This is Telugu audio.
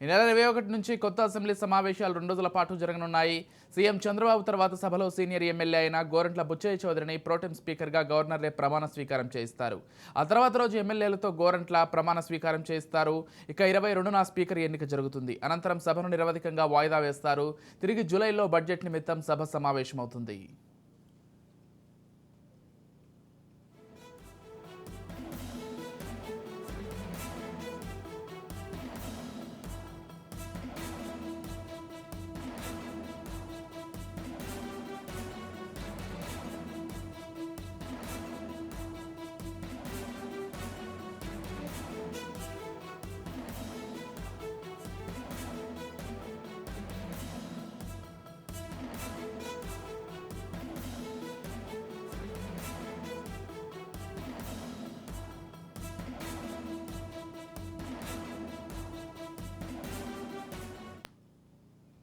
ఈ నెల 21 నుంచి కొత్త అసెంబ్లీ సమావేశాలు 2 రోజుల పాటు జరగనున్నాయి. సీఎం చంద్రబాబు తర్వాత సభలో సీనియర్ ఎమ్మెల్యే అయిన గోరంట్ల బుచ్చయ్య చౌదరిని ప్రోటెం స్పీకర్గా గవర్నర్ రేపు ప్రమాణ స్వీకారం చేయిస్తారు. ఆ తర్వాత రోజు ఎమ్మెల్యేలతో గోరంట్ల ప్రమాణ స్వీకారం చేయిస్తారు. ఇక 22న స్పీకర్ ఎన్నిక జరుగుతుంది. అనంతరం సభను నిరవధికంగా వాయిదా వేస్తారు. తిరిగి జూలైలో బడ్జెట్ నిమిత్తం సభ సమావేశమవుతుంది.